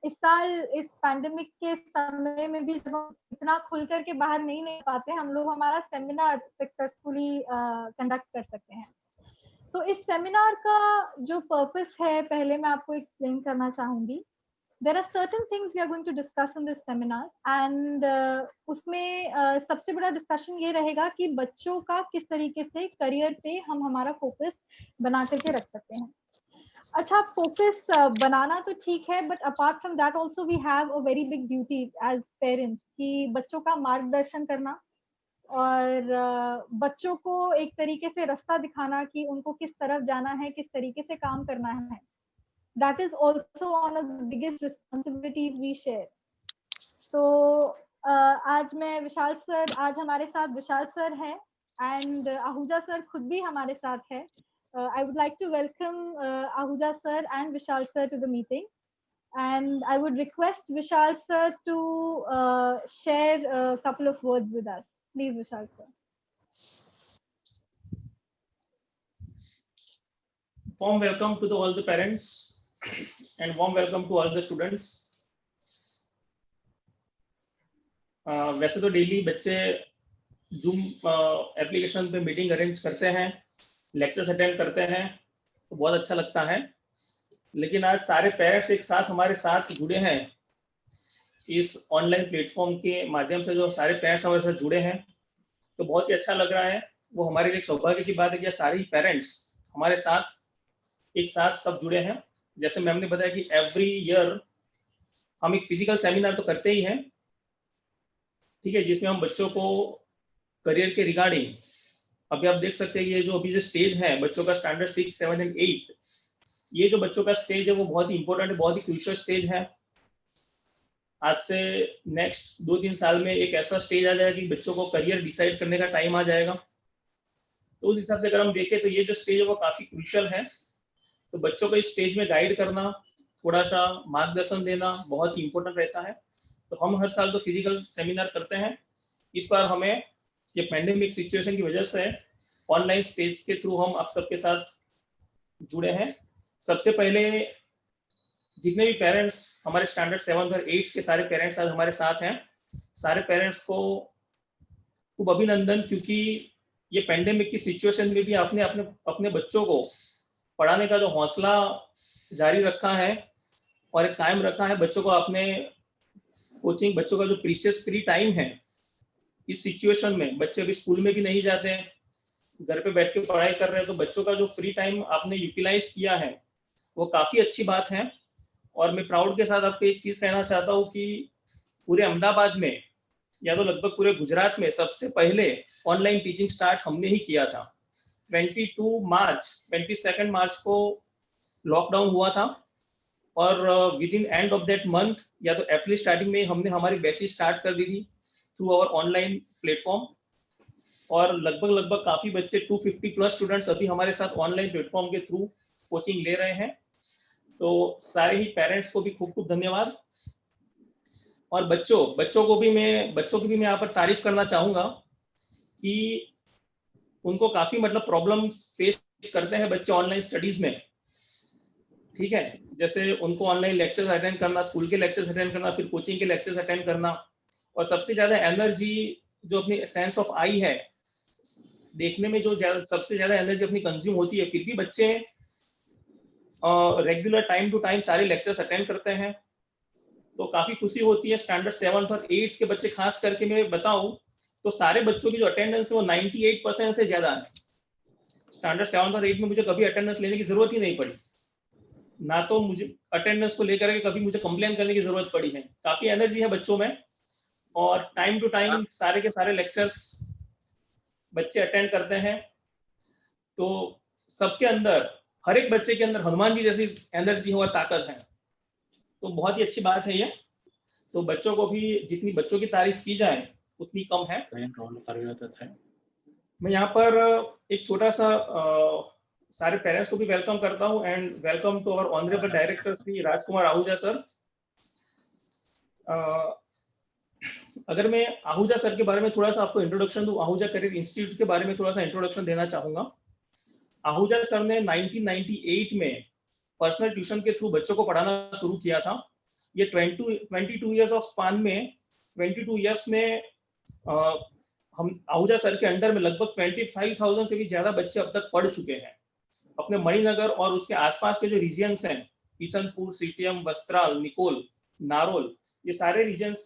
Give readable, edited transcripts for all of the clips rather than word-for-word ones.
इस साल इस पैंडेमिक के समय में भी जब हम इतना खुल कर के बाहर नहीं पाते, हम लोग हमारा सेमिनार सक्सेसफुली कंडक्ट कर सकते हैं। तो इस सेमिनार का जो पर्पस है, पहले मैं आपको एक्सप्लेन करना चाहूंगी। There are certain things we are going to discuss in this seminar and उसमें सबसे बड़ा डिस्कशन ये रहेगा कि बच्चों का किस तरीके से करियर पे हम हमारा फोकस बना करके रख सकते हैं। अच्छा, फोकस बनाना तो ठीक है, but apart from that also we have a very big duty as parents कि बच्चों का मार्गदर्शन करना और बच्चों को एक तरीके से रास्ता दिखाना कि उनको किस तरफ जाना है, किस तरीके से काम करना है। That is also one of the biggest responsibilities we share. तो आज मैं विशाल सर, आज हमारे साथ विशाल सर हैं एंड आहूजा सर खुद भी हमारे साथ है। I would like to welcome Ahuja sir and Vishal sir to the meeting, and I would request Vishal sir to share a couple of words with us. Please, Vishal sir. Warm welcome to all the parents and warm welcome to all the students. वैसे तो daily बच्चे zoom application पे meeting arrange करते हैं, lectures attend करते हैं, तो बहुत अच्छा लगता है। लेकिन आज सारे पेरेंट्स एक साथ हमारे साथ जुड़े हैं इस ऑनलाइन प्लेटफॉर्म के माध्यम से। जो सारे पेरेंट्स हमारे साथ जुड़े हैं तो बहुत ही अच्छा लग रहा है। वो हमारे लिए एक सौभाग्य की बात है कि सारे पेरेंट्स हमारे साथ एक साथ सब जुड़े हैं। जैसे मैम ने बताया कि एवरी ईयर हम एक फिजिकल सेमिनार तो करते ही हैं, ठीक है, जिसमें हम बच्चों को करियर के रिगार्डिंग, अभी आप देख सकते हैं ये जो अभी जो स्टेज है बच्चों का स्टैंडर्ड 6, 7 एंड 8, ये जो बच्चों का स्टेज है वो बहुत ही इंपॉर्टेंट है, बहुत ही क्रूशियल स्टेज है। आज से नेक्स्ट 2-3 साल में एक ऐसा स्टेज आ जाएगा कि बच्चों को करियर डिसाइड करने का टाइम आ जाएगा। तो उस हिसाब से अगर हम देखें तो ये जो स्टेज है वो काफी क्रूशियल है। तो बच्चों को इस स्टेज में गाइड करना, थोड़ा सा मार्गदर्शन देना बहुत ही इंपॉर्टेंट रहता है। तो हम हर साल तो फिजिकल सेमिनार करते हैं। इस बार हमें ये पैंडेमिक सिचुएशन की वजह से ऑनलाइन स्टेज के थ्रू हम आप सबके साथ जुड़े हैं। सबसे पहले जितने भी पेरेंट्स हमारे स्टैंडर्ड 7 और 8 के सारे पेरेंट्स आज हमारे साथ हैं, सारे पेरेंट्स को खूब अभिनंदन, क्योंकि ये पैंडेमिक की सिचुएशन में भी आपने अपने बच्चों को पढ़ाने का जो हौसला जारी रखा है और एक कायम रखा है। बच्चों को आपने कोचिंग, बच्चों का जो प्रीशियस फ्री टाइम है इस सिचुएशन में, बच्चे अभी स्कूल में भी नहीं जाते हैं, घर पे बैठ के पढ़ाई कर रहे हैं, तो बच्चों का जो फ्री टाइम आपने यूटिलाइज किया है वो काफी अच्छी बात है। और मैं प्राउड के साथ आपको एक चीज कहना चाहता हूँ कि पूरे अहमदाबाद में या तो लगभग पूरे गुजरात में सबसे पहले ऑनलाइन टीचिंग स्टार्ट हमने ही किया था। 22 मार्च को लॉकडाउन हुआ था और with in end of that month या तो अप्रैल स्टार्टिंग में हमने हमारी बैचेस स्टार्ट कर दी थी थ्रू आवर ऑनलाइन प्लेटफॉर्म। और लगभग काफी बच्चे 250 प्लस स्टूडेंट्स अभी हमारे साथ ऑनलाइन प्लेटफॉर्म के थ्रू कोचिंग ले रहे हैं। तो सारे ही पेरेंट्स को भी खूब खूब धन्यवाद। और बच्चों की भी मैं यहाँ पर तारीफ करना चाहूंगा कि उनको काफी मतलब प्रॉब्लम फेस करते हैं बच्चे ऑनलाइन स्टडीज में, ठीक है। जैसे उनको ऑनलाइन लेक्चर्स अटेंड करना, स्कूल के लेक्चर्स अटेंड करना, फिर कोचिंग के लेक्चर्स अटेंड करना, और सबसे ज्यादा एनर्जी जो अपनी सेंस ऑफ आई है देखने में, जो सबसे ज्यादा एनर्जी अपनी कंज्यूम होती है, फिर भी बच्चे रेगुलर टाइम टू टाइम सारे लेक्चर्स अटेंड करते हैं। तो काफी खुशी होती है। स्टैंडर्ड 7 और 8 के बच्चे खास करके मैं बताऊं तो सारे बच्चों की जो अटेंडेंस है वो 98% से ज्यादा है। स्टैंडर्ड 7 और 8 में मुझे कभी अटेंडेंस लेने की जरूरत ही नहीं पड़ी, ना तो मुझे अटेंडेंस को लेकर के कभी मुझे कंप्लेन करने की जरूरत पड़ी है। काफी एनर्जी है बच्चों में और टाइम टू टाइम सारे के सारे लेक्चर्स बच्चे अटेंड करते हैं। तो सबके अंदर, हर एक बच्चे के अंदर हनुमान जी जैसी एनर्जी और ताकत है, तो बहुत ही अच्छी बात है ये। तो बच्चों को भी जितनी बच्चों की तारीफ की जाए उतनी कम है। मैं यहाँ पर एक छोटा सा सारे पेरेंट्स को भी वेलकम करता हूँ and welcome to our honourable director Shri Rajkumar Ahuja sir. अगर मैं आहूजा सर के बारे में थोड़ा सा आपको इंट्रोडक्शन दूं, आहूजा करियर इंस्टीट्यूट के बारे में थोड़ा सा इंट्रोडक्शन देना चाहूंगा। आहूजा सर ने 1998 में पर्सनल ट्यूशन के थ्रू बच्चों को पढ़ाना शुरू किया था। ये 22 ईयर्स ऑफ स्पान में 22 ईयर्स में हम आहूजा सर के अंडर में लगभग 25,000 से भी ज्यादा बच्चे अब तक पढ़ चुके हैं। अपने मणिनगर और उसके आसपास के जो रीजन्स हैं, ईसनपुर, सीटीएम, वस्त्राल, निकोल, नारोल, ये सारे रीजन्स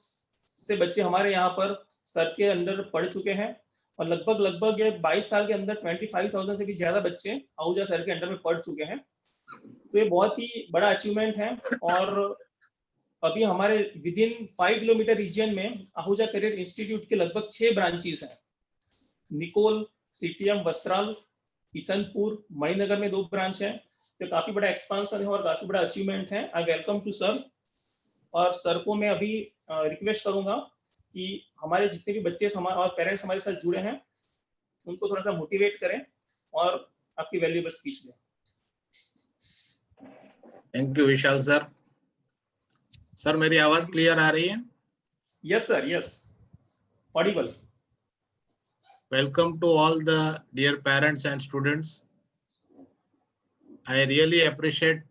से बच्चे हमारे यहाँ पर सर के अंडर पढ़ चुके हैं और लगभग ये 22 साल के अंदर 25,000 से भी ज्यादा बच्चे आहूजा सर के अंडर में पढ़ चुके हैं। तो ये बहुत ही बड़ा अचीवमेंट है। और अभी हमारे विद इन 5 किलोमीटर रीजन में आहूजा करियर इंस्टीट्यूट के लगभग 6 ब्रांचेस हैं। निकोल, सीटीएम, वस्त्राल, ईसनपुर, मणिनगर में 2 ब्रांच है। तो काफी बड़ा एक्सपांशन है और काफी बड़ा अचीवमेंट है। I welcome to sir. और सर को मैं अभी रिक्वेस्ट करूंगा कि हमारे जितने भी बच्चे और पेरेंट्स हमारे साथ जुड़े हैं उनको थोड़ा सा मोटिवेट करें और आपकी वैल्यूएबल स्पीच दें। Thank you Vishal sir. Sir मेरी आवाज क्लियर आ रही है? Yes sir, yes, Audible. Welcome to all the dear parents and students. I really appreciate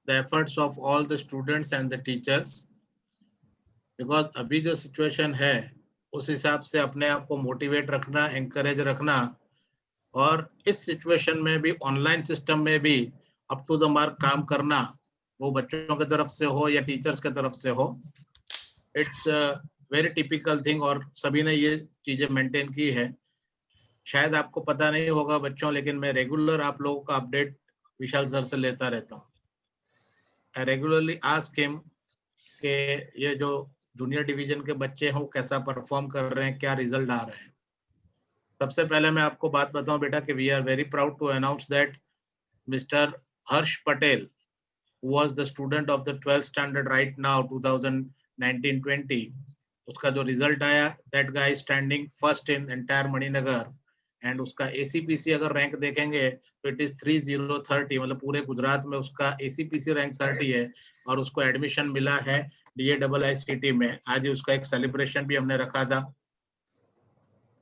the efforts of all the students and the teachers because अभी जो situation है उस हिसाब से अपने आप को मोटिवेट रखना, encourage रखना और इस situation में भी ऑनलाइन सिस्टम में भी अप टू द मार्क काम करना, वो बच्चों की तरफ से हो या टीचर्स की तरफ से हो, इट्स वेरी टिपिकल थिंग और सभी ने ये चीजें मेंटेन की है। शायद आपको पता नहीं होगा बच्चों, लेकिन मैं रेगुलर आप लोगों का अपडेट विशाल सर से लेता रहता हूँ। आई रेगुलरली आस्क हिम कि ये जो जूनियर डिवीजन के बच्चे हैं वो कैसा परफॉर्म कर रहे हैं, क्या रिजल्ट आ रहे हैं। सबसे पहले मैं आपको बात बताऊं बेटा कि we are very proud to announce that mister Harsh Patel, who was the student of the 12th standard right now 2019-20, उसका जो रिजल्ट आया, that guy is standing first in entire Maninagar and उसका ACPC अगर रैंक देखेंगे तो इट इज 3030, मतलब पूरे गुजरात में उसका ACPC रैंक 30 है और उसको एडमिशन मिला है DAIICT में। आज उसका एक सेलिब्रेशन भी हमने रखा था।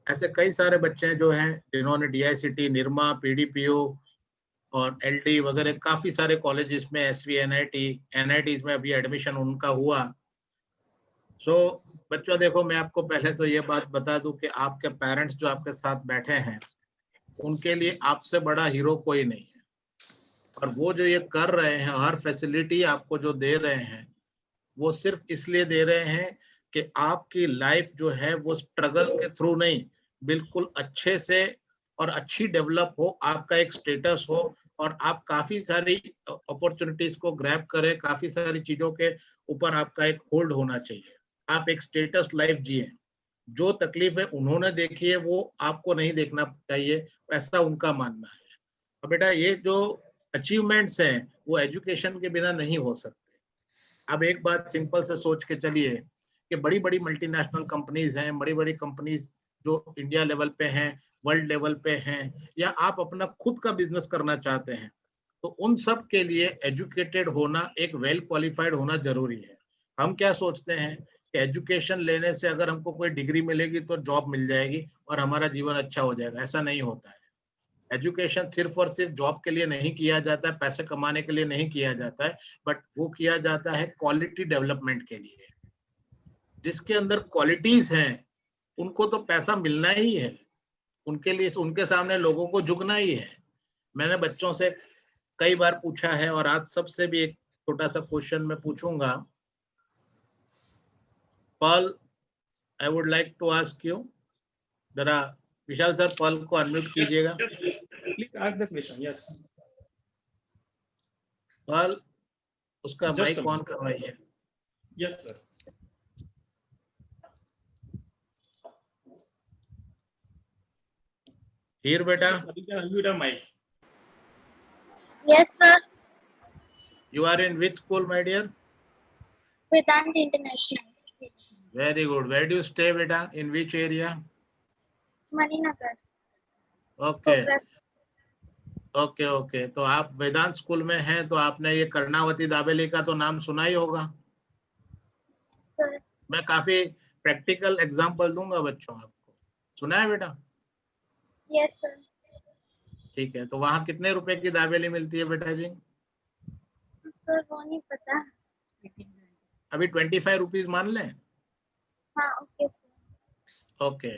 ऐसे कई सारे बच्चे हैं जो हैं जिन्होंने DICT, निरमा, PDPO और LD वगैरह काफी सारे कॉलेजेस में SV, NIT में अभी एडमिशन उनका हुआ। सो बच्चों देखो, मैं आपको पहले तो ये बात बता दूं कि आपके पेरेंट्स जो आपके साथ बैठे हैं उनके लिए आपसे बड़ा हीरो कोई नहीं है। और वो जो ये कर रहे हैं, हर फैसिलिटी आपको जो दे रहे हैं, वो सिर्फ इसलिए दे रहे हैं कि आपकी लाइफ जो है वो स्ट्रगल के थ्रू नहीं, बिल्कुल अच्छे से और अच्छी डेवलप हो, आपका एक स्टेटस हो और आप काफी सारी अपॉर्चुनिटीज को ग्रैब करें, काफी सारी चीजों के ऊपर आपका एक होल्ड होना चाहिए, आप एक स्टेटस लाइफ जिए। जो तकलीफें उन्होंने देखी है वो आपको नहीं देखना चाहिए, ऐसा उनका मानना है। अब बेटा ये जो अचीवमेंट्स हैं वो एजुकेशन के बिना नहीं हो सकते। अब एक बात सिंपल से सोच के चलिए कि बड़ी बड़ी मल्टीनेशनल कंपनीज हैं, बड़ी बड़ी कंपनीज जो इंडिया लेवल पे हैं, वर्ल्ड लेवल पे हैं, या आप अपना खुद का बिजनेस करना चाहते हैं, तो उन सब के लिए एजुकेटेड होना, एक वेल क्वालिफाइड होना जरूरी है। हम क्या सोचते हैं कि एजुकेशन लेने से अगर हमको कोई डिग्री मिलेगी तो जॉब मिल जाएगी और हमारा जीवन अच्छा हो जाएगा। ऐसा नहीं होता है। एजुकेशन सिर्फ और सिर्फ जॉब के लिए नहीं किया जाता है, पैसे कमाने के लिए नहीं किया जाता है, बट वो किया जाता है क्वालिटी डेवलपमेंट के लिए। जिसके अंदर क्वालिटीज हैं उनको तो पैसा मिलना ही है, उनके लिए, उनके सामने लोगों को झुकना ही है। मैंने बच्चों से कई बार पूछा है और आप सबसे भी एक छोटा सा क्वेश्चन मैं पूछूंगा। Paul, I would like to ask you, जरा विशाल सर पॉल को अनम्यूट कीजिएगा। Please ask the question. Yes Paul, उसका माइक ऑन करवाइए। Yes sir. हीर बेटा, unmute your mic. Yes, sir. you are in which school, my dear? Vedant International. Very good. Where do you stay, beta? In which area? Maninagar. Okay. Okay okay, तो आप वेदांत school में हैं तो आपने ये कर्णावती दाबेली का तो नाम सुना ही होगा। सर। मैं काफी प्रैक्टिकल एग्जांपल दूंगा बच्चों आपको। सुना है बेटा? Yes sir. ठीक है, तो वहाँ कितने रुपए की दाबेली मिलती है बेटा जी? सर वो नहीं पता। अभी 25 रुपीज मान लें? हाँ ओके सर। ओके,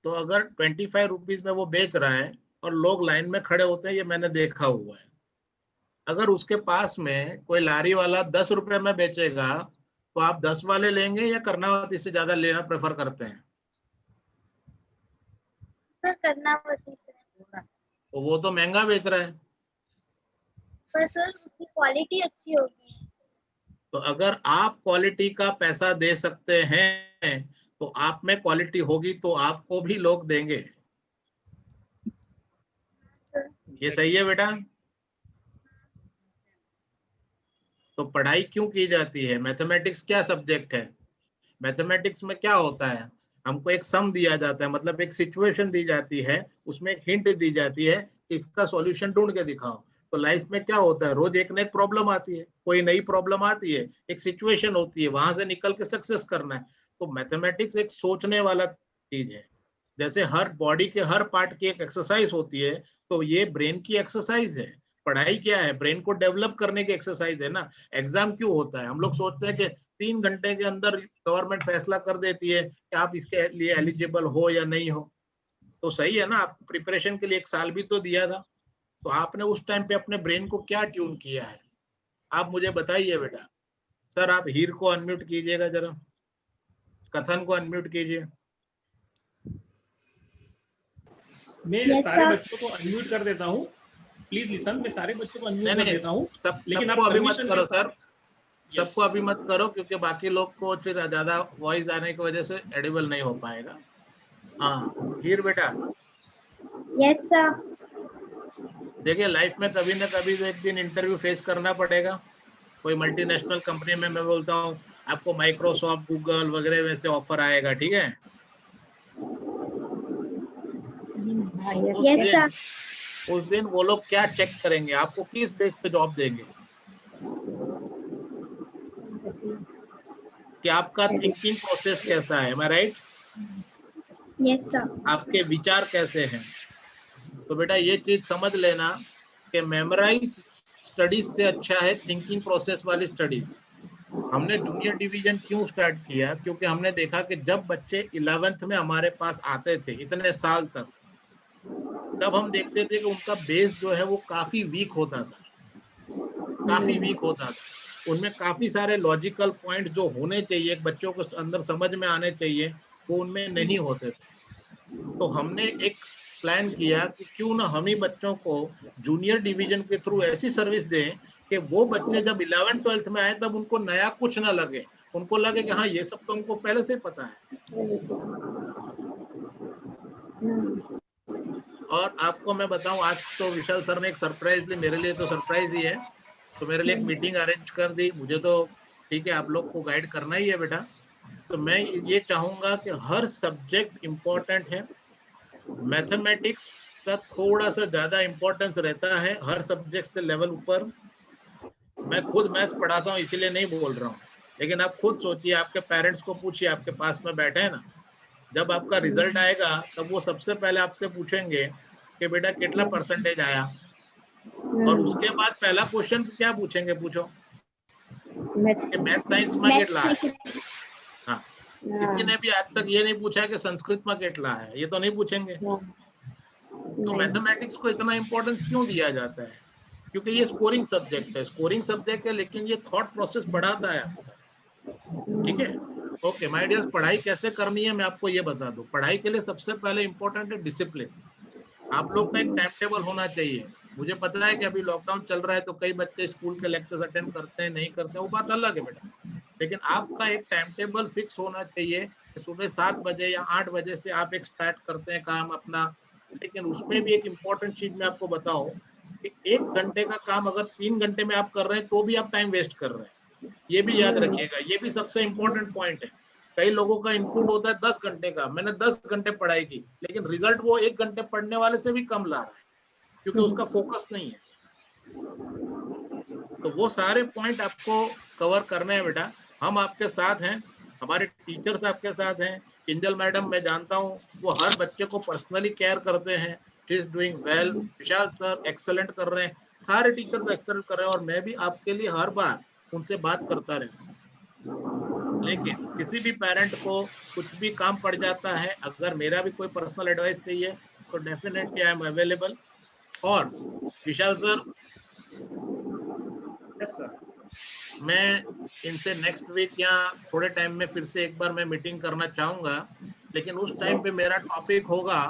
तो अगर 25 रुपीज में वो बेच रहा है और लोग लाइन में खड़े होते हैं, ये मैंने देखा हुआ है। अगर उसके पास में कोई लारी वाला 10 रुपए में बेचेगा तो आप 10 वाले लेंगे या कर्नावती से ज्यादा लेना प्रेफर करते हैं? सर कर्नावती से। तो वो तो महंगा बेच रहा है। पर सर उसकी क्वालिटी अच्छी होगी। तो अगर आप क्वालिटी का पैसा दे सकते हैं तो आप में क्वालिटी होगी तो आपको भी लोग देंगे। सर ये सही है बेटा? तो पढ़ाई क्यों की जाती है? मैथमेटिक्स क्या सब्जेक्ट है? मैथमेटिक्स में क्या होता है? हमको एक सम दिया जाता है, मतलब एक सिचुएशन दी जाती है, उसमें एक हिंट दी जाती है कि इसका सॉल्यूशन ढूंढ के दिखाओ। तो लाइफ में क्या होता है, रोज एक न एक प्रॉब्लम आती है, कोई नई प्रॉब्लम आती है, एक सिचुएशन होती है, वहां से निकल के सक्सेस करना है। तो मैथमेटिक्स एक सोचने वाला चीज है। जैसे हर बॉडी के हर पार्ट की एक एक्सरसाइज होती है, तो ये ब्रेन की एक्सरसाइज है। पढ़ाई क्या है? ब्रेन को डेवलप करने की एक्सरसाइज है ना। एग्जाम क्यों होता है? हम लोग सोचते हैं कि 3 घंटे के अंदर गवर्नमेंट फैसला कर देती है कि आप इसके लिए एलिजिबल हो या नहीं हो। तो सही है ना, आप प्रिपरेशन के लिए 1 साल भी तो दिया था। तो आपने उस टाइम पे अपने ब्रेन को क्या ट्यून किया है? आप मुझे बताइए बेटा। सर आप हीर को अनम्यूट कीजिएगा जरा, कथन को अनम्यूट कीजिए। मैं सारे बच्चों को अनम्यूट कर देता हूँ, प्लीज लिसन। मैं सारे बच्चों को अनम्यूट कर देता हूँ, लेकिन सबको आप अभी मत परमिशन करो के साथ। सर, सबको अभी मत करो, क्योंकि बाकी लोग को फिर ज्यादा वॉइस आने की वजह से एडिबल नहीं हो पाएगा। हाँ हीर बेटा, यस सर। देखिए लाइफ में कभी ना कभी तो एक दिन इंटरव्यू फेस करना पड़ेगा। कोई मल्टीनेशनल कंपनी में मैं बोलता हूँ आपको माइक्रोसॉफ्ट, गूगल वगैरह में से ऑफर आएगा, ठीक है? Yes sir. उस दिन वो लोग क्या चेक करेंगे? आपको किस बेस पे जॉब देंगे? कि आपका थिंकिंग प्रोसेस कैसा है, राइट? Yes sir. आपके विचार कैसे हैं? तो बेटा ये चीज समझ लेना कि मेमोराइज स्टडीज से अच्छा है थिंकिंग प्रोसेस वाली स्टडीज। हमने जूनियर डिवीजन क्यों स्टार्ट किया? क्योंकि हमने देखा कि जब बच्चे 11th में हमारे पास आते थे इतने साल तक, तब हम देखते थे कि उनका बेस जो है वो काफी वीक होता था, काफी वीक होता था। उनमें काफी सारे लॉजिकल पॉइंट जो होने चाहिए, बच्चों को अंदर समझ में आने चाहिए, वो उनमें नहीं होते थे। तो हमने एक प्लान किया कि क्यों ना हम ही बच्चों को जूनियर डिवीजन के थ्रू ऐसी सर्विस दें कि वो बच्चे जब 11th 12th में आए तब उनको नया कुछ ना लगे, उनको लगे कि हाँ ये सब तो हमको पहले से पता है। और आपको मैं बताऊं, आज तो विशाल सर ने एक सरप्राइज दी, मेरे लिए तो सरप्राइज ही है। तो मेरे लिए एक मीटिंग अरेंज कर दी, मुझे तो ठीक है आप लोग को गाइड करना ही है बेटा। तो मैं ये चाहूंगा कि हर सब्जेक्ट इम्पोर्टेंट है, मैथमेटिक्स का थोड़ा सा ज्यादा इम्पोर्टेंस रहता है हर सब्जेक्ट से लेवल ऊपर। मैं खुद मैथ्स पढ़ाता हूँ इसीलिए नहीं बोल रहा हूँ, लेकिन आप खुद सोचिए, आपके पेरेंट्स को पूछिए, आपके पास में बैठे हैं ना, जब आपका रिजल्ट आएगा तब वो सबसे पहले आपसे पूछेंगे कि बेटा कितना परसेंटेज आया, और उसके बाद पहला क्वेश्चन क्या पूछेंगे? पूछो कि मैथ साइंस में कितना है। हाँ, किसी ने भी आज तक ये नहीं पूछा कि संस्कृत में कितना है, ये तो नहीं पूछेंगे। तो मैथमेटिक्स को इतना इंपॉर्टेंस क्यों दिया जाता है? क्योंकि ये स्कोरिंग सब्जेक्ट है, स्कोरिंग सब्जेक्ट है, लेकिन ये थॉट प्रोसेस बढ़ाता है आपका, ठीक है? ओके माय डियर्स, पढ़ाई कैसे करनी है मैं आपको ये बता दूं। पढ़ाई के लिए सबसे पहले इंपॉर्टेंट है डिसिप्लिन। आप लोग का एक टाइम टेबल होना चाहिए। मुझे पता है कि अभी लॉकडाउन चल रहा है तो कई बच्चे स्कूल के लेक्चर्स अटेंड करते हैं, नहीं करते हैं, वो बात अलग है बेटा, लेकिन आपका एक टाइम टेबल फिक्स होना चाहिए कि सुबह 7 बजे या 8 बजे से आप एक स्टार्ट करते हैं काम अपना। लेकिन उसमें भी एक इम्पोर्टेंट चीज मैं आपको बताऊं कि 1 घंटे का काम अगर 3 घंटे में आप कर रहे हैं तो भी आप टाइम वेस्ट कर रहे हैं, ये भी याद रखिएगा। ये भी सबसे इम्पोर्टेंट पॉइंट है। कई लोगों का इनपुट होता है 10 घंटे का, मैंने 10 घंटे पढ़ाई की, लेकिन रिजल्ट वो 1 घंटे पढ़ने वाले से भी कम ला रहा है, क्योंकि उसका फोकस नहीं है। तो वो सारे पॉइंट आपको कवर करने हैं बेटा। हम आपके साथ हैं, हमारे टीचर्स आपके साथ हैं। किंजल मैडम मैं जानता हूँ वो हर बच्चे को पर्सनली केयर करते हैं, she is doing well. Vishal sir excellent कर रहे हैं, सारे टीचर्स एक्सेलेंट कर रहे हैं, और मैं भी आपके लिए हर बार उनसे बात करता रहता हूँ। लेकिन किसी भी पेरेंट को कुछ भी काम पड़ जाता है, अगर मेरा भी कोई पर्सनल एडवाइस चाहिए तो डेफिनेटली आई एम अवेलेबल। और विशाल सर, यस सर, मैं इनसे नेक्स्ट वीक या थोड़े टाइम में फिर से एक बार मैं मीटिंग करना चाहूंगा, लेकिन उस टाइम पे मेरा टॉपिक होगा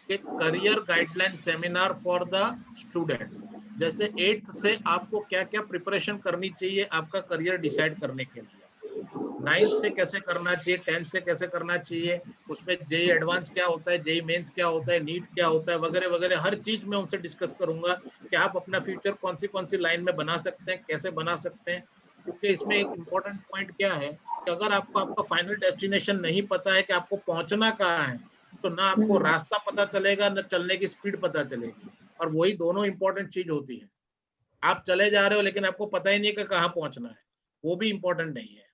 कि career guideline seminar for the students. जैसे 8th से आपको क्या क्या प्रिपरेशन करनी चाहिए आपका करियर डिसाइड करने के लिए, 9th से कैसे करना चाहिए, 10th से कैसे करना चाहिए, उसमें जेई एडवांस क्या होता है, जेई मेंस क्या होता है, नीट क्या होता है, वगैरह वगैरह हर चीज मैं उनसे डिस्कस करूंगा कि आप अपना फ्यूचर कौन सी लाइन में बना सकते हैं, कैसे बना सकते हैं। क्योंकि इसमें एक इम्पोर्टेंट पॉइंट क्या है कि अगर आपको आपका फाइनल डेस्टिनेशन नहीं पता है कि आपको पहुंचना कहाँ है, तो ना आपको रास्ता पता चलेगा, ना चलने की स्पीड पता चलेगी। और वही दोनों इंपॉर्टेंट चीज होती है। आप चले जा रहे हो लेकिन आपको पता ही नहीं कि कहाँ पहुंचना है, वो भी इंपॉर्टेंट नहीं है।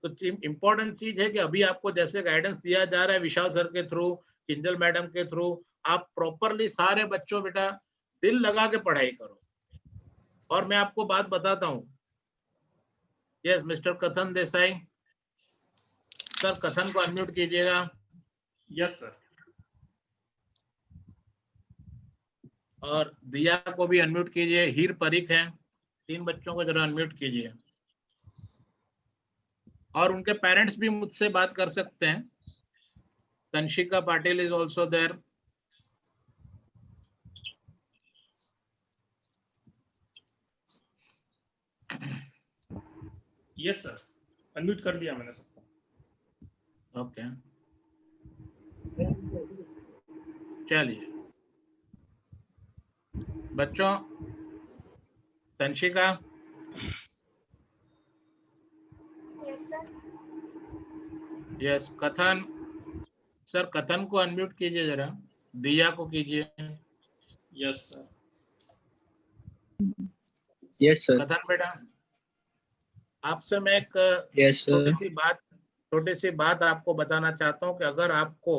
तो इंपॉर्टेंट चीज है कि अभी आपको जैसे गाइडेंस दिया जा रहा है विशाल सर के थ्रू, किंजल मैडम के थ्रू, आप प्रॉपरली सारे बच्चों बेटा दिल लगा के पढ़ाई करो। और मैं आपको बात बताता हूँ, यस मिस्टर कथन देसाई सर, कथन को अनम्यूट कीजिएगा। यस सर, और दिया को भी अनम्यूट कीजिए। हीर परीख है, 3 बच्चों को जरा अनम्यूट कीजिए। और उनके पेरेंट्स भी मुझसे बात कर सकते हैं। Tanshika Patil is also there. Yes sir, unmute कर दिया मैंने सबको। ओके, चलिए बच्चों, Tanshika, yes sir. Yes Kathan sir, Kathan को अनम्यूट कीजिए जरा, दिया को कीजिए। Yes sir, yes sir. Kathan बेटा, आपसे मैं एक यस सर। छोटी सी बात आपको बताना चाहता हूँ कि अगर आपको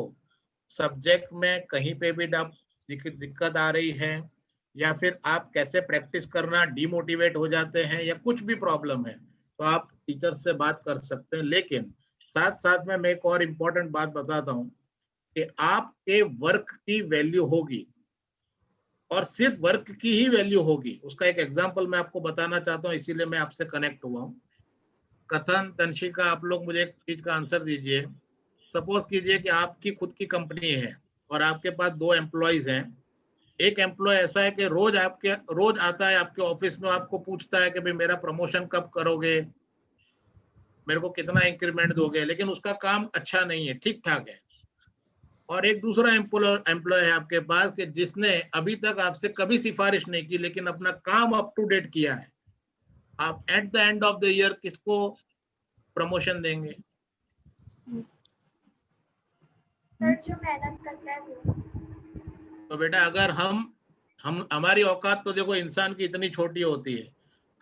सब्जेक्ट में कहीं पे भी दिक्कत आ रही है, या फिर आप कैसे प्रैक्टिस करना डिमोटिवेट हो जाते हैं, या कुछ भी प्रॉब्लम है, तो आप टीचर से बात कर सकते हैं। लेकिन साथ साथ में मैं एक और इम्पोर्टेंट बात बताता हूँ कि आपके वर्क की वैल्यू होगी, और सिर्फ वर्क की ही वैल्यू होगी। उसका एक एग्जांपल मैं आपको बताना चाहता हूँ, इसीलिए मैं आपसे कनेक्ट हुआ हूँ। कथन, तंशिका, आप लोग मुझे एक चीज का आंसर दीजिए। सपोज कीजिए कि आपकी खुद की कंपनी है और आपके पास 2 एम्प्लॉइज हैं। एक एम्प्लॉय ऐसा है कि रोज आता है आपके ऑफिस में, आपको पूछता है कि भाई मेरा प्रमोशन कब करोगे, मेरे को कितना इंक्रीमेंट दोगे, लेकिन उसका काम अच्छा नहीं है, ठीक ठाक है। और एक दूसरा एम्प्लॉय है आपके पास कि जिसने अभी तक आपसे कभी सिफारिश नहीं की, लेकिन अपना काम अप टू डेट किया है। आप at the end of the year किसको प्रमोशन देंगे? सर जो मेहनत करता है वो। तो बेटा अगर हम हमारी औकात तो देखो इंसान की इतनी छोटी होती है,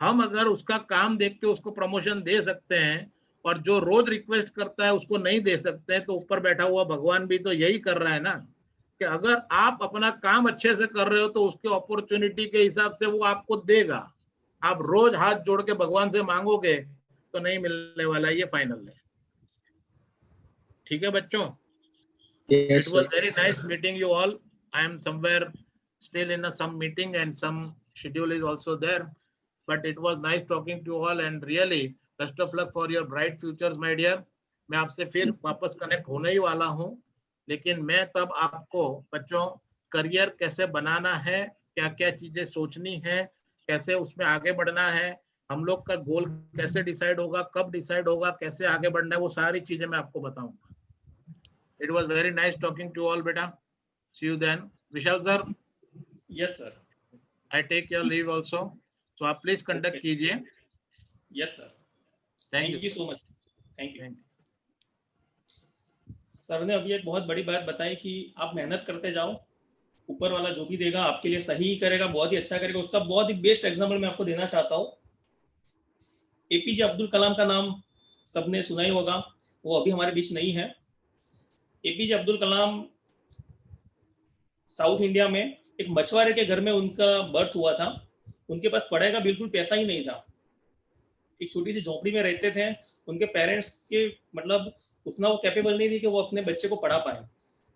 हम अगर उसका काम देख के उसको प्रमोशन दे सकते हैं, और जो रोज रिक्वेस्ट करता है उसको नहीं दे सकते हैं, तो ऊपर बैठा हुआ भगवान भी तो यही कर रहा है ना, कि अगर आप अपना काम अच्छे से कर रहे हो तो उसके अपॉर्चुनिटी के हिसाब से वो आपको देगा। आप रोज हाथ जोड़ के भगवान से मांगोगे तो नहीं मिलने वाला, ये फाइनल है। ठीक है बच्चों, Yes, it was sir. very nice meeting you all. I am somewhere still in some meeting and some schedule is also there, but it was nice talking to you all, and really best of luck for your bright futures my dear. मैं आपसे फिर वापस connect होने ही वाला हूँ, लेकिन मैं तब आपको बच्चों करियर कैसे बनाना है, क्या क्या चीजें सोचनी है, कैसे उसमें आगे बढ़ना है, हम लोग का गोल कैसे डिसाइड होगा, कब डिसाइड होगा, कैसे आगे बढ़ना है, वो सारी चीजें मैं आपको बताऊंगा। It was very nice talking to you all, beta. See you then. Vishal sir. Yes sir. I take your leave also. So आप please conduct Okay. कीजिए. Yes sir. Thank you so much. Thank you. Thank you. Sir ने अभी एक बहुत बड़ी बात बताई कि आप मेहनत करते जाओ, ऊपर वाला जो भी देगा आपके लिए सही ही करेगा, बहुत ही अच्छा करेगा। उसका बहुत ही बेस्ट एग्जांपल मैं आपको देना चाहता हूँ। एपीजे अब्दुल कलाम का नाम सबने सुना ही होगा, वो अभी हमारे बीच नहीं है। APJ Abdul Kalam south India में एक मछुआरे के घर में उनका बर्थ हुआ था। उनके पास पढ़ाई का बिल्कुल पैसा ही नहीं था। एक छोटी सी झोपड़ी में रहते थे, उनके पेरेंट्स के मतलब उतना वो कैपेबल नहीं थे कि वो अपने बच्चे को पढ़ा पाए।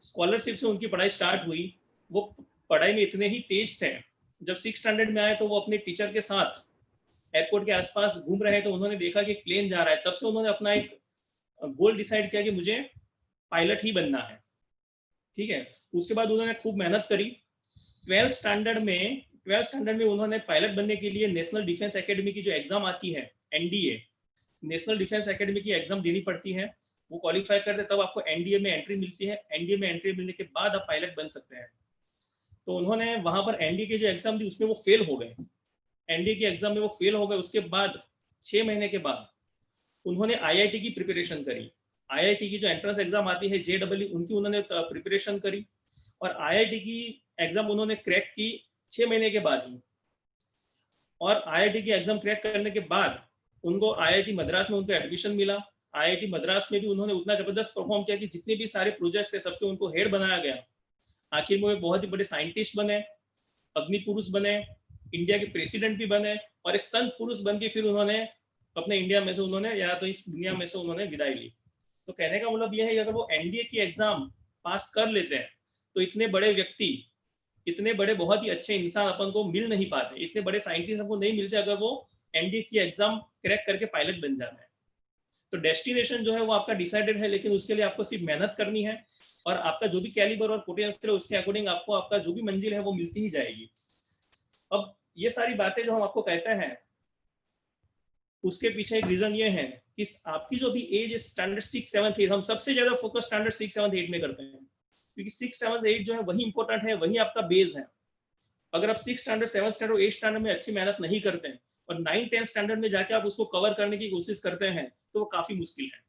स्कॉलरशिप से उनकी पढ़ाई स्टार्ट हुई, वो पढ़ाई में इतने ही तेज थे, जब 6th स्टैंडर्ड में आए तो वो अपने टीचर के साथ एयरपोर्ट के आसपास घूम रहे तो उन्होंने देखा कि प्लेन जा रहा है, तब से उन्होंने अपना एक गोल डिसाइड किया कि मुझे पायलट ही बनना है। ठीक है, उसके बाद उन्होंने खूब मेहनत करी। 12th स्टैंडर्ड में उन्होंने पायलट बनने के लिए नेशनल डिफेंस एकेडमी की जो एग्जाम आती है, एनडीए, नेशनल डिफेंस एकेडमी की एग्जाम देनी पड़ती है, वो क्वालिफाई करते तब आपको एनडीए में एंट्री मिलती है। एनडीए में एंट्री मिलने के बाद आप पायलट बन सकते हैं। तो उन्होंने वहां पर एनडीए की जो एग्जाम दी उसमें वो फेल हो गए। एनडीए की एग्जाम में वो फेल हो गए। उसके बाद 6 महीने के बाद उन्होंने आईआईटी की प्रिपरेशन करी। आईआईटी की जो एंट्रेंस एग्जाम आती है जेडब्ल्यू, उनकी उन्होंने प्रिपरेशन करी और आईआईटी की एग्जाम उन्होंने क्रैक की 6 महीने के बाद ही। और आईआईटी की एग्जाम क्रैक करने के बाद उनको आईआईटी मद्रास में उनको एडमिशन मिला। आईआईटी मद्रास में भी उन्होंने उतना जबरदस्त परफॉर्म किया कि जितने भी सारे प्रोजेक्ट्स थे सबके उनको हेड बनाया गया। आखिर में वो बहुत ही बड़े साइंटिस्ट बने, अग्नि पुरुष बने, इंडिया के प्रेसिडेंट भी बने और एक संत पुरुष बन के फिर उन्होंने अपने इंडिया में से उन्होंने या तो इस दुनिया में से उन्होंने विदाई ली। तो कहने का मतलब यह है कि अगर वो एनडीए की एग्जाम पास कर लेते हैं तो इतने बड़े व्यक्ति, इतने बड़े बहुत ही अच्छे इंसान अपन को मिल नहीं पाते, इतने बड़े साइंटिस्ट हमको नहीं मिलते अगर वो एनडीए की एग्जाम क्रैक करके पायलट बन जाते हैं। तो डेस्टिनेशन जो है वो आपका डिसाइडेड है, लेकिन उसके लिए आपको सिर्फ मेहनत करनी है और आपका जो भी कैलिबर और पोटेंशियल है उसके अकॉर्डिंग आपको आपका जो भी मंजिल है वो मिलती ही जाएगी। अब ये सारी बातें जो हम आपको कहते हैं उसके पीछे एक रीजन ये है कि आपकी जो भी एज है स्टैंडर्ड 6, 7, 8, हम सबसे ज्यादा फोकस स्टैंडर्ड 6, 7, 8 में करते हैं क्योंकि 6, 7, 8 जो है वही इंपॉर्टेंट है, वही आपका बेस है। अगर आप 6 स्टैंडर्ड, 7 स्टैंडर्ड, 8 स्टैंडर्ड में अच्छी मेहनत नहीं करते हैं और 9, 10 स्टैंडर्ड में जाके आप उसको कवर करने की कोशिश करते हैं तो वो काफी मुश्किल है।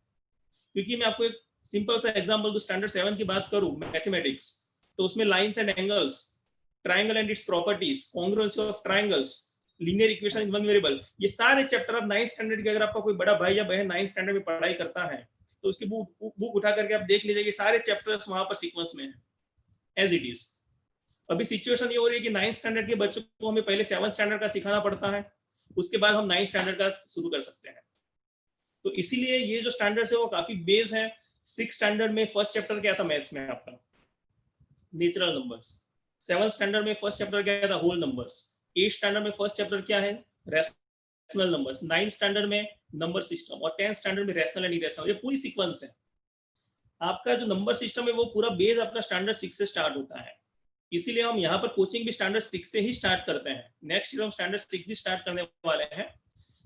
क्योंकि मैं आपको एक सिंपल सा एग्जांपल दूं, स्टैंडर्ड 7 की बात करूं मैथमेटिक्स, तो उसमें lines and angles, triangle and its properties, congruency of triangles, linear equation in one variable, ये सारे चैप्टर आप 9th स्टैंडर्ड के, अगर आपका कोई बड़ा भाई या बहन 9th स्टैंडर्ड में पढ़ाई करता है तो उसकी बुक उठा करके आप देख लीजिए कि सारे चैप्टर्स वहां पर सीक्वेंस में है एज इट इज। अभी सिचुएशन ये हो रही है कि 9th स्टैंडर्ड के बच्चों को हमें पहले 7th स्टैंडर्ड का सिखाना पड़ता है, उसके बाद हम 9th स्टैंडर्ड का शुरू कर सकते हैं। तो इसीलिए ये जो स्टैंडर्ड्स है वो काफी बेस है। 6th स्टैंडर्ड में फर्स्ट चैप्टर क्या था मैथ्स में आपका, नेचुरल नंबर्स। 7th स्टैंडर्ड में फर्स्ट चैप्टर क्या था, होल नंबर्स। 8th स्टैंडर्ड में फर्स्ट चैप्टर क्या है, रैशनल नंबर्स। 9th स्टैंडर्ड में नंबर सिस्टम और 10th स्टैंडर्ड में रैशनल एंड इरेशनल। ये पूरी सीक्वेंस है। आपका जो नंबर सिस्टम है वो पूरा बेस आपका स्टैंडर्ड 6 से स्टार्ट होता है। इसीलिए हम यहाँ पर कोचिंग भी स्टैंडर्ड 6 से ही स्टार्ट करते हैं। नेक्स्ट ईयर हम स्टैंडर्ड 6 भी स्टार्ट करने वाले हैं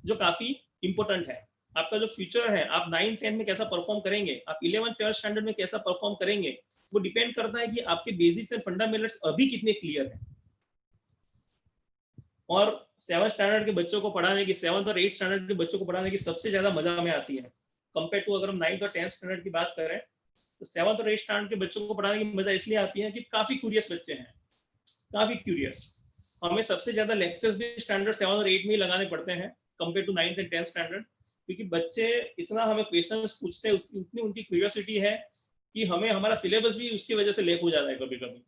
जो काफी इंपॉर्टेंट है। आपका जो फ्यूचर है, आप 9, 10 में कैसा परफॉर्म करेंगे, आप 11, 12 स्टैंडर्ड में कैसा परफॉर्म करेंगे, वो डिपेंड करता है कि आपके बेसिक्स एंड फंडामेंटल्स अभी कितने क्लियर हैं। और 7th स्टैंडर्ड के बच्चों को पढ़ाने की, 7th और 8th स्टैंडर्ड के बच्चों को पढ़ाने की सबसे ज्यादा मजा हमें आती है कंपेयर टू अगर हम 9th और 10th स्टैंडर्ड की बात करें तो 7th और 8th स्टैंडर्ड के बच्चों को पढ़ाने की मजा इसलिए आती है कि काफी क्यूरियस बच्चे हैं, काफी क्यूरियस। हमें सबसे ज्यादा लेक्चर्स भी स्टैंडर्ड 7 और 8 में ही लगाने पड़ते हैं compare to 9th and 10th standard, क्योंकि बच्चे इतना हमें क्वेश्चंस पूछते हैं, उतनी उनकी क्यूरियोसिटी है कि हमें हमारा सिलेबस भी उसकी वजह से लेक हो जाता है कभी कभी।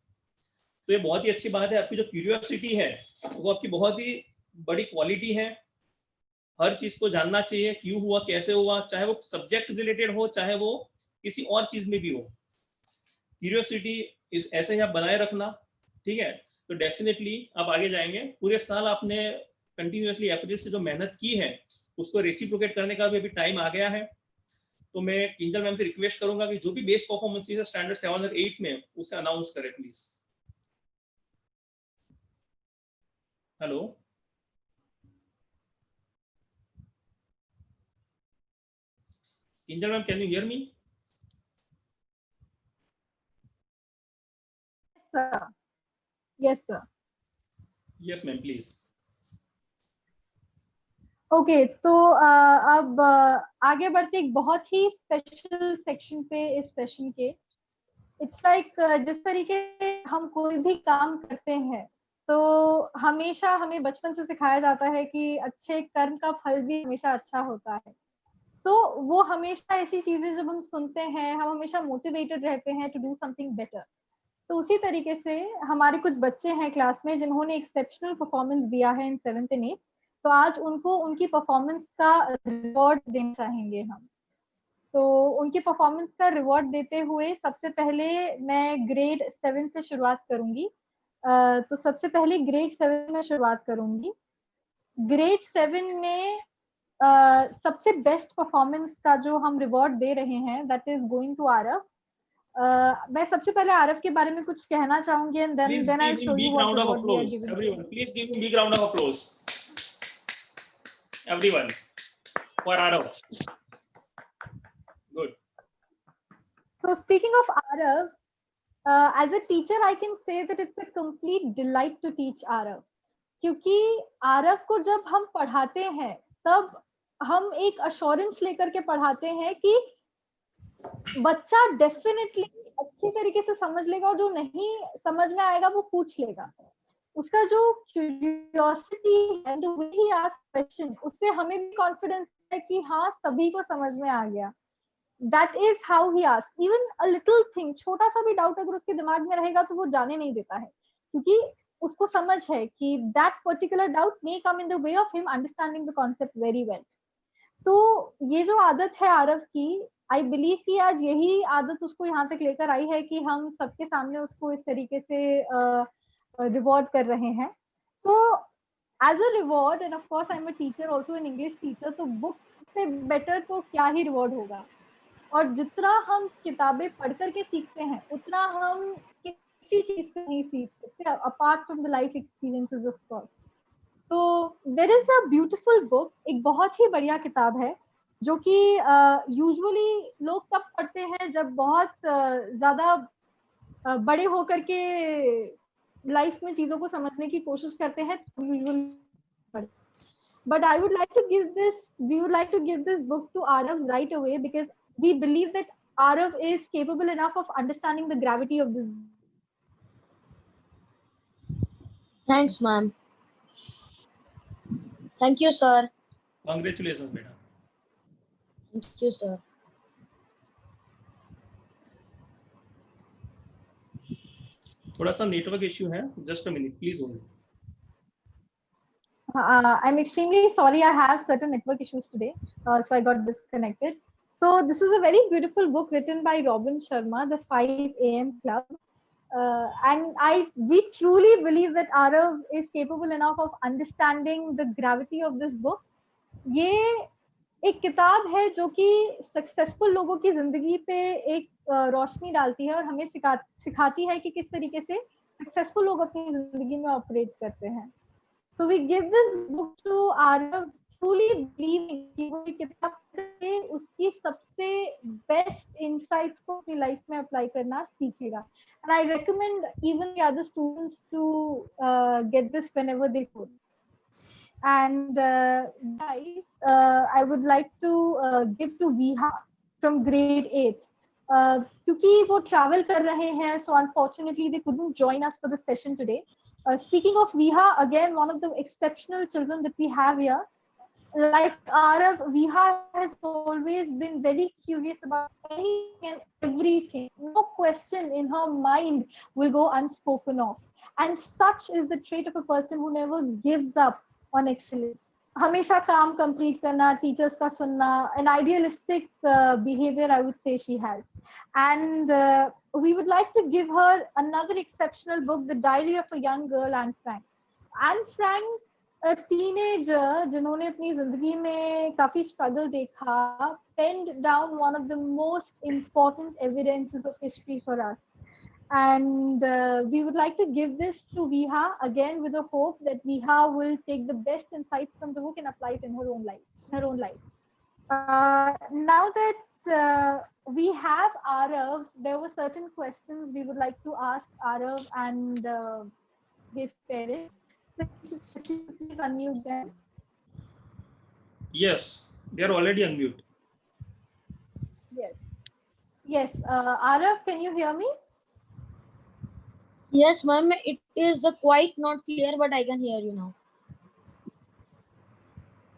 तो ये बहुत ही अच्छी बात है, आपकी जो क्यूरियोसिटी है वो आपकी बहुत ही बड़ी क्वालिटी है। हर चीज को जानना चाहिए, क्यों हुआ, कैसे हुआ, चाहे वो सब्जेक्ट रिलेटेड हो चाहे वो किसी और चीज में भी हो। क्यूरियोसिटी इस ऐसे ही आप बनाए रखना, ठीक है, तो डेफिनेटली आप आगे जाएंगे। पूरे साल आपने कंटिन्यूअसली अप्रैल से जो मेहनत की है उसको रेसिप्रोकेट करने का भी अभी टाइम आ गया है। तो मैं किंजल मैम से रिक्वेस्ट करूंगा कि जो भी बेस्ट परफॉर्मेंस है स्टैंडर्ड 7 और 8 में उसे अनाउंस करें please. Hello, Kinjal ma'am, can you hear me? Yes sir. Yes ma'am, please. Okay, तो अब आगे बढ़ते एक बहुत ही स्पेशल सेक्शन पे इस सेशन के। इट्स लाइक जिस तरीके से हम कोई भी काम करते हैं तो हमेशा हमें बचपन से सिखाया जाता है कि अच्छे कर्म का फल भी हमेशा अच्छा होता है। तो वो हमेशा ऐसी चीजें जब हम सुनते हैं हम हमेशा मोटिवेटेड रहते हैं टू डू समथिंग बेटर। तो उसी तरीके से हमारे कुछ बच्चे हैं क्लास में जिन्होंने एक्सेप्शनल परफॉर्मेंस दिया है इन 7th एंड 8th। तो आज उनको उनकी परफॉर्मेंस का रिवॉर्ड देना चाहेंगे हम। तो उनकी परफॉर्मेंस का रिवॉर्ड देते हुए सबसे पहले मैं ग्रेड 7 से शुरुआत करूंगी। तो सबसे पहले ग्रेड 7 में शुरुआत करूंगी। ग्रेड 7 में सबसे बेस्ट परफॉर्मेंस का जो हम रिवॉर्ड दे रहे हैं that is going to Aarav. मैं सबसे पहले आरव के बारे में कुछ कहना चाहूंगी and then I show you what reward we are giving. Everyone, please give him big round of applause. Everyone, for Arav. Good. So speaking of Arav, as a teacher, I can say that it's a complete delight to teach Arav. क्योंकि आरव को जब हम पढ़ाते हैं तब हम एक assurance लेकर के पढ़ाते हैं कि बच्चा डेफिनेटली अच्छी तरीके से समझ लेगा और जो नहीं समझ में आएगा वो पूछ लेगा। उसका जो क्यूरियोसिटी है, जो ही आस्क क्वेश्चन, उससे हमें भी कॉन्फिडेंस है कि हाँ सभी को समझ में आ गया। That is how he asks. Even a little thing, छोटा सा भी डाउट अगर उसके दिमाग में रहेगा तो वो जाने नहीं देता है, क्योंकि उसको समझ है कि that particular doubt may come in the way of him understanding the concept very well. तो ये जो आदत है आरव की, आई बिलीव कि आज यही आदत उसको यहाँ तक लेकर आई है कि हम सबके सामने उसको इस तरीके से रिवॉर्ड कर रहे हैं। So as a reward, and of course I am a teacher also, an English teacher, तो बुक्स से बेटर तो क्या ही रिवॉर्ड होगा। और जितना हम किताबें पढ़ करके सीखते हैं उतना हम किसी चीज से नहीं सीख सकते apart from the life experiences of course. तो there is a beautiful book, एक बहुत ही बढ़िया किताब है जो कि यूजुअली लोग तब पढ़ते हैं जब बहुत ज्यादा बड़े होकर के लाइफ में चीजों को समझने की कोशिश करते हैं usually. But I would like to give this, we would like to give this book to Arav right away because we believe that Arav is capable enough of understanding the gravity of this. Thanks, ma'am. Thank you, sir. Congratulations, beta. Thank you, sir. थोड़ा सा network issue है, just a minute please hold. I'm extremely sorry, I have certain network issues today, so I got disconnected. So this is a very beautiful book written by Robin Sharma, The 5 AM Club. And we truly believe that Arav is capable enough of understanding the gravity of this book. ये एक किताब है जो कि successful लोगों की जिंदगी पे एक रोशनी डालती है और हमें सिखाती है कि किस तरीके से सक्सेसफुल लोग अपनी जिंदगी में ऑपरेट करते हैं। So we give this book to Arav, truly believing कि वो किताब से उसकी सबसे बेस्ट इंसाइट्स को अपनी लाइफ में अप्लाई करना सीखेगा। And I recommend even the other students to get this whenever they could. And guys, I would like to give to Viha from grade 8. क्योंकि वो travel कर रहे हैं, so unfortunately they couldn't join us for the session today. Speaking of Viha, again, one of the exceptional children that we have here. Like Arav, Viha has always been very curious about anything and everything. No question in her mind will go unspoken of. And such is the trait of a person who never gives up on excellence. हमेशा काम complete करना, teachers का सुनना, an idealistic behavior I would say she has. And we would like to give her another exceptional book, The Diary of a Young Girl, Anne Frank. Anne Frank, a teenager जिन्होंने अपनी जिंदगी में काफी struggle देखा, penned down one of the most important evidences of history for us. And we would like to give this to Viha again with a hope that Viha will take the best insights from the book and apply it in her own life. Now that we have Arav, there were certain questions we would like to ask Arav and his parents. Please unmute them. Yes, they are already unmute. Yes. Arav, can you hear me? Yes, ma'am. It is quite not clear, but I can hear you now.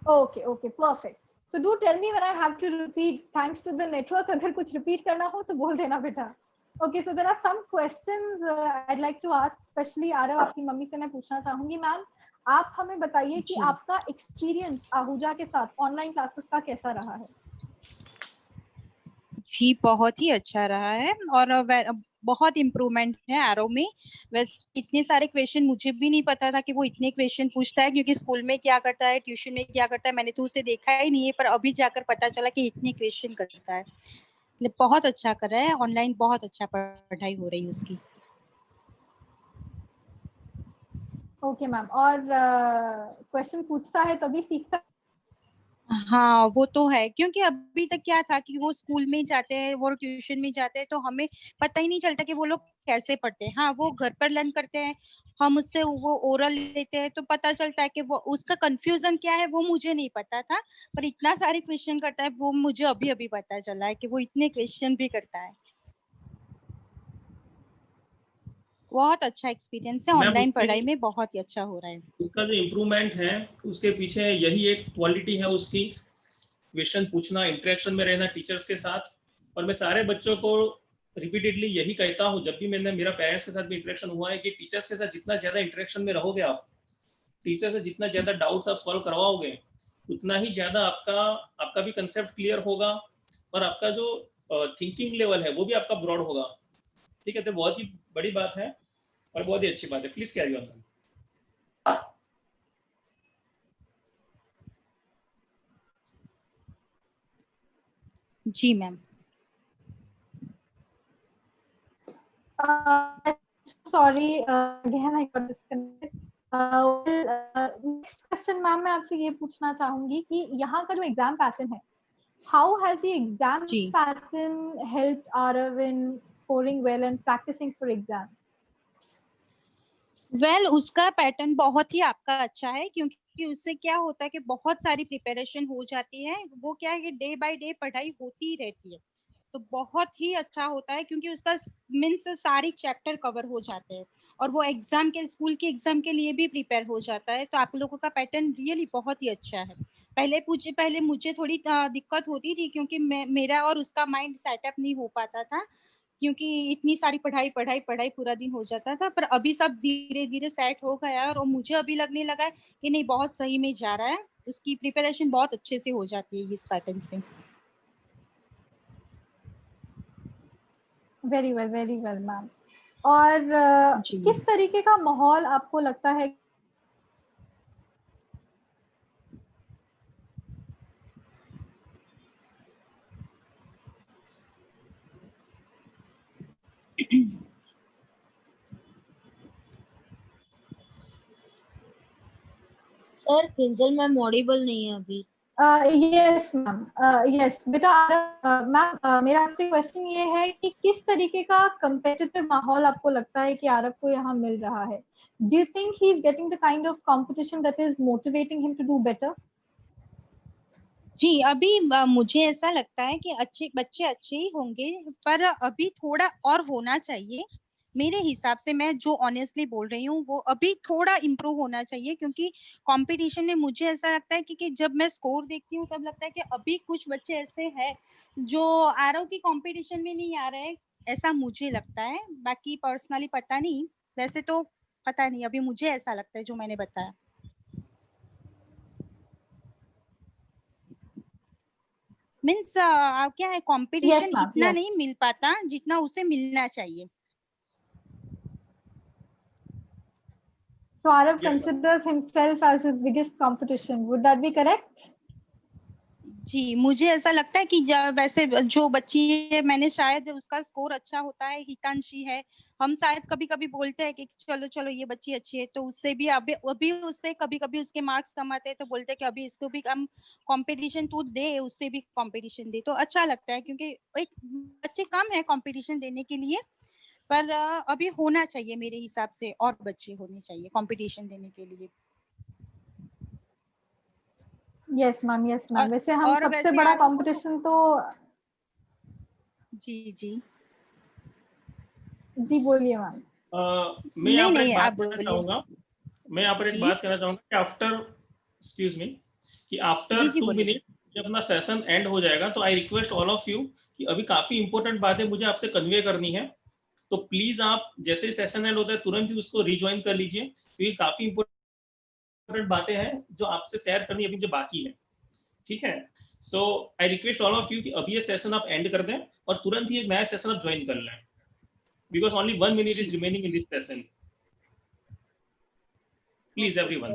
Okay, perfect. So do tell me when I have to repeat. Thanks to the network, अगर कुछ repeat करना हो तो बोल देना बेटा. Okay, so there are some questions I'd like to ask, especially Arav, आपकी mummy से मैं पूछना चाहूंगी, मैम. आप हमें बताइए कि जी। आपका एक्सपीरियंस आहूजा के साथ ऑनलाइन क्लासेस का कैसा रहा है? जी बहुत ही अच्छा रहा है और बहुत इम्प्रूवमेंट है आरओ में। वैसे इतने सारे क्वेश्चन मुझे भी नहीं पता था कि वो इतने क्वेश्चन पूछता है, क्योंकि स्कूल में क्या करता है, ट्यूशन में क्या करता है, मैंने तो उसे देखा ही नहीं है, पर अभी जाकर पता चला कि इतने क्वेश्चन करता है। बहुत अच्छा कर रहा है, ऑनलाइन बहुत अच्छा पढ़ाई हो रही है उसकी। ओके मैम, और क्वेश्चन पूछता है तभी सीखता है? हाँ वो तो है, क्योंकि अभी तक क्या था कि वो स्कूल में जाते हैं, वो ट्यूशन में जाते हैं, तो हमें पता ही नहीं चलता कि वो लोग कैसे पढ़ते हैं। हाँ वो घर पर लर्न करते हैं, हम उससे वो ओरल लेते हैं तो पता चलता है कि वो उसका कंफ्यूजन क्या है वो मुझे नहीं पता था, पर इतना सारे क्वेश्चन करता है वो मुझे अभी अभी पता चला है कि वो इतने क्वेश्चन भी करता है। बहुत अच्छा एक्सपीरियंस है, मैम ऑनलाइन पढ़ाई में बहुत ही अच्छा हो रहा है। उसका जो इम्प्रूवमेंट है उसके पीछे यही एक क्वालिटी है उसकी, क्वेश्चन पूछना, इंटरेक्शन में रहना टीचर्स के साथ। और मैं सारे बच्चों को रिपीटेडली यही कहता हूँ, जब भी मेरा पेरेंट्स के साथ भी इंटरेक्शन हुआ है, कि टीचर्स के साथ जितना ज्यादा इंटरेक्शन में रहोगे आप, टीचर से जितना ज्यादा डाउट्स आप सॉल्व करवाओगे, उतना ही ज्यादा आपका भी कंसेप्ट क्लियर होगा और आपका जो थिंकिंग लेवल है वो भी आपका ब्रॉड होगा। ठीक है, तो बहुत ही बड़ी बात है और बहुत ही अच्छी बात है। Please carry on. जी ma'am. Sorry again I got disconnected. Next question ma'am, मैं आपसे ये पूछना चाहूंगी कि यहाँ का जो एग्जाम पैटर्न है, हाउ हैज द एग्जाम जी pattern helped Aarav in scoring well and practicing for exams? Well उसका पैटर्न बहुत ही आपका अच्छा है, क्योंकि उससे क्या होता है कि बहुत सारी प्रिपरेशन हो जाती है। वो क्या है कि डे बाय डे पढ़ाई होती ही रहती है, तो बहुत ही अच्छा होता है, क्योंकि उसका मीन्स सारी चैप्टर कवर हो जाते हैं और वो एग्जाम के, स्कूल के एग्जाम के लिए भी प्रिपेयर हो जाता है। तो आप लोगों का पैटर्न रियली बहुत ही अच्छा है। पहले मुझे थोड़ी दिक्कत होती थी, क्योंकि मेरा और उसका माइंड सेटअप नहीं हो पाता था, क्योंकि इतनी सारी पढ़ाई पढ़ाई पढ़ाई पूरा दिन हो जाता था। पर अभी सब धीरे धीरे सेट हो गया है और मुझे अभी लगने लगा है कि नहीं बहुत सही में जा रहा है, उसकी प्रिपरेशन बहुत अच्छे से हो जाती है इस पैटर्न से। Very well ma'am. और जी किस तरीके का माहौल आपको लगता है सर किंजल मैम ऑडिबल नहीं है अभी। यस मैम, यस बेटा। मैम मेरा आपसे क्वेश्चन ये है कि किस तरीके का competitive माहौल आपको लगता है कि आरव को यहाँ मिल रहा है? Do you think he is getting the kind of competition that is motivating him to do better? जी अभी मुझे ऐसा लगता है कि अच्छे बच्चे अच्छे ही होंगे, पर अभी थोड़ा और होना चाहिए मेरे हिसाब से। मैं जो ऑनेस्टली बोल रही हूँ वो अभी थोड़ा इम्प्रूव होना चाहिए, क्योंकि कंपटीशन में मुझे ऐसा लगता है कि जब मैं स्कोर देखती हूँ तब लगता है कि अभी कुछ बच्चे ऐसे हैं जो आरओ की कंपटीशन में नहीं आ रहे, ऐसा मुझे लगता है। बाकी पर्सनली पता नहीं, वैसे तो पता नहीं, अभी मुझे ऐसा लगता है जो मैंने बताया। मीन्स क्या है, Yes कंपटीशन ma'am, इतना yes. नहीं मिल पाता जितना उसे मिलना चाहिए। So Arav Yes, ma'am. considers himself as his biggest competition. Would that be correct? जी मुझे ऐसा लगता है कि वैसे जो बच्ची है, मैंने शायद उसका स्कोर अच्छा होता है, हितांशी है, हम शायद कभी कभी बोलते हैं कि चलो चलो ये बच्ची अच्छी है, तो उससे भी अभी उससे कभी कभी उसके मार्क्स कम आते हैं, तो बोलते हैं कि अभी इसको भी कम कंपटीशन तू दे, उससे भी कंपटीशन दे, तो अच्छा लगता है, क्योंकि एक बच्चे कम है कंपटीशन देने के लिए। पर अभी होना चाहिए मेरे हिसाब से, और बच्चे होने चाहिए कंपटीशन देने के लिए। Yes ma'am, yes ma'am. वैसे हम और सबसे वैसे बड़ा आरव को तो कंपटीशन तो जी जी बोलिए मैम। मैं यहाँ पर एक नहीं आप बात कहना बोलिए। चाहूंगा। मैं यहाँ पर एक जी बात कहना चाहूंगा कि एक्सक्यूज मी, कि आफ्टर जी 2 बोलिए। मिनट जब अपना सेशन एंड हो जाएगा, तो आई रिक्वेस्ट ऑल ऑफ यू कि अभी काफी इंपॉर्टेंट बातें मुझे आपसे कन्वे करनी है, तो प्लीज आप जैसे ही सेशन एंड होता है तुरंत ही उसको रिज्वाइन कर लीजिए, क्योंकि काफी इंपॉर्टेंट इंपॉर्टेंट बातें हैं जो आपसे शेयर करनी अभी जो बाकी है, ठीक है। So I request all of you कि अभी ये सेशन आप एंड कर दें और तुरंत ही एक नया सेशन आप ज्वाइन कर लें, because only 1 minute is remaining in this session. Please everyone.